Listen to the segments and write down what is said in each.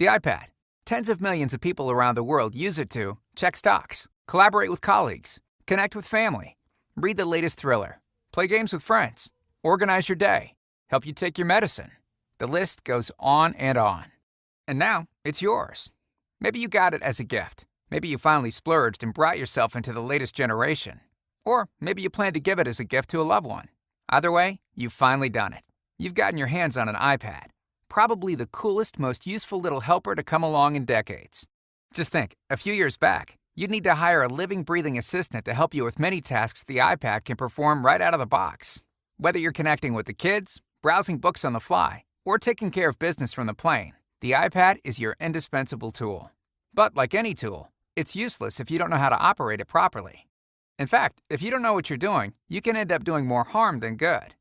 The iPad. Tens of millions of people around the world use it to check stocks, collaborate with colleagues, connect with family, read the latest thriller, play games with friends, organize your day, help you take your medicine. The list goes on and on. And now, it's yours. Maybe you got it as a gift. Maybe you finally splurged and brought yourself into the latest generation. Or maybe you plan to give it as a gift to a loved one. Either way, you've finally done it. You've gotten your hands on an iPad. Probably the coolest, most useful little helper to come along in decades. Just think, a few years back, you'd need to hire a living, breathing assistant to help you with many tasks the iPad can perform right out of the box. Whether you're connecting with the kids, browsing books on the fly, or taking care of business from the plane, the iPad is your indispensable tool. But like any tool, it's useless if you don't know how to operate it properly. In fact, if you don't know what you're doing, you can end up doing more harm than good.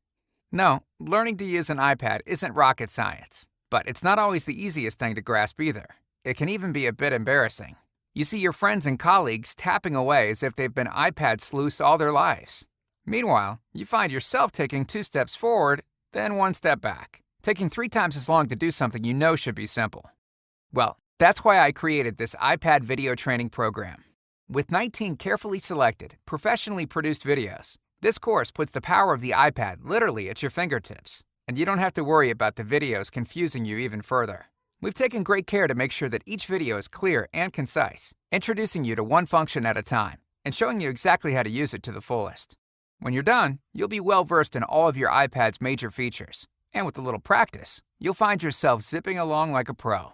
No, learning to use an iPad isn't rocket science, but it's not always the easiest thing to grasp either. It can even be a bit embarrassing. You see your friends and colleagues tapping away as if they've been iPad sleuths all their lives. Meanwhile, you find yourself taking 2 steps forward, then 1 step back, taking 3 times as long to do something you know should be simple. Well, that's why I created this iPad video training program. With 19 carefully selected, professionally produced videos, this course puts the power of the iPad literally at your fingertips, and you don't have to worry about the videos confusing you even further. We've taken great care to make sure that each video is clear and concise, introducing you to one function at a time and showing you exactly how to use it to the fullest. When you're done, you'll be well versed in all of your iPad's major features, and with a little practice, you'll find yourself zipping along like a pro.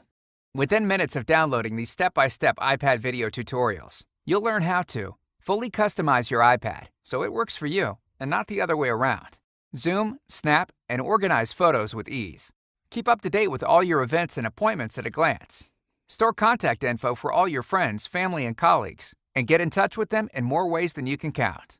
Within minutes of downloading these step-by-step iPad video tutorials, you'll learn how to fully customize your iPad so it works for you and not the other way around. Zoom, snap, and organize photos with ease. Keep up to date with all your events and appointments at a glance. Store contact info for all your friends, family, and colleagues, and get in touch with them in more ways than you can count.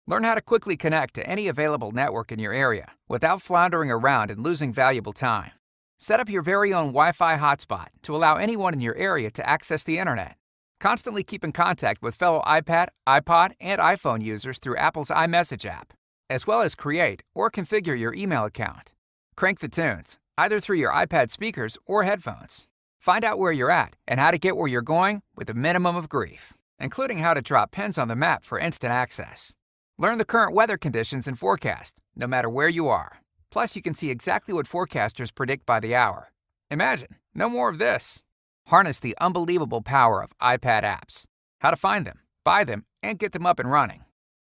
Learn how to quickly connect to any available network in your area without floundering around and losing valuable time. Set up your very own Wi-Fi hotspot to allow anyone in your area to access the internet. Constantly keep in contact with fellow iPad, iPod, and iPhone users through Apple's iMessage app, as well as create or configure your email account. Crank the tunes, either through your iPad speakers or headphones. Find out where you're at and how to get where you're going with a minimum of grief, including how to drop pins on the map for instant access. Learn the current weather conditions and forecast, no matter where you are. Plus, you can see exactly what forecasters predict by the hour. Imagine, no more of this. Harness the unbelievable power of iPad apps. How to find them, buy them, and get them up and running.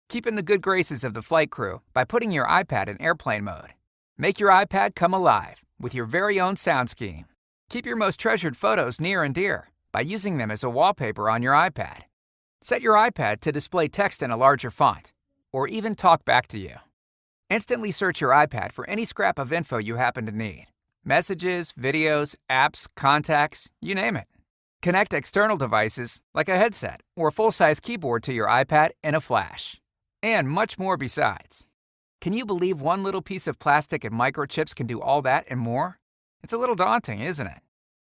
Keep in the good graces of the flight crew by putting your iPad in airplane mode. Make your iPad come alive with your very own sound scheme. Keep your most treasured photos near and dear by using them as a wallpaper on your iPad. Set your iPad to display text in a larger font, or even talk back to you. Instantly search your iPad for any scrap of info you happen to need. Messages, videos, apps, contacts, you name it. Connect external devices like a headset or a full-size keyboard to your iPad in a flash. And much more besides. Can you believe one little piece of plastic and microchips can do all that and more? It's a little daunting, isn't it?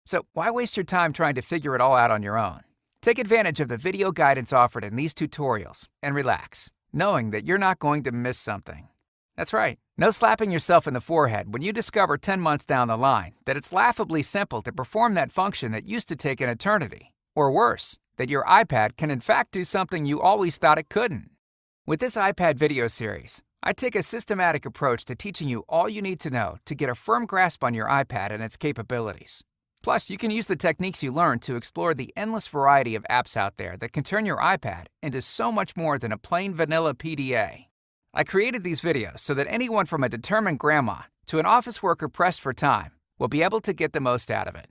So why waste your time trying to figure it all out on your own? Take advantage of the video guidance offered in these tutorials and relax, knowing that you're not going to miss something. That's right, no slapping yourself in the forehead when you discover 10 months down the line that it's laughably simple to perform that function that used to take an eternity. Or worse, that your iPad can in fact do something you always thought it couldn't. With this iPad video series, I take a systematic approach to teaching you all you need to know to get a firm grasp on your iPad and its capabilities. Plus, you can use the techniques you learn to explore the endless variety of apps out there that can turn your iPad into so much more than a plain vanilla PDA. I created these videos so that anyone from a determined grandma to an office worker pressed for time will be able to get the most out of it.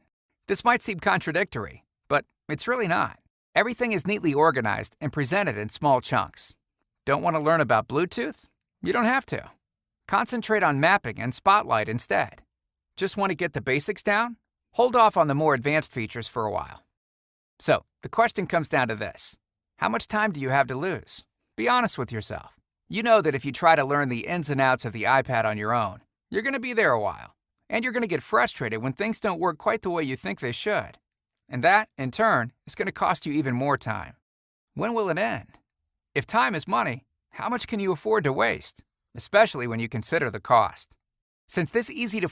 This might seem contradictory, but it's really not. Everything is neatly organized and presented in small chunks. Don't want to learn about Bluetooth? You don't have to. Concentrate on mapping and Spotlight instead. Just want to get the basics down? Hold off on the more advanced features for a while. So, the question comes down to this. How much time do you have to lose? Be honest with yourself. You know that if you try to learn the ins and outs of the iPad on your own, you're going to be there a while. And you're going to get frustrated when things don't work quite the way you think they should. And that, in turn, is going to cost you even more time. When will it end? If time is money, how much can you afford to waste? Especially when you consider the cost. Since this easy-to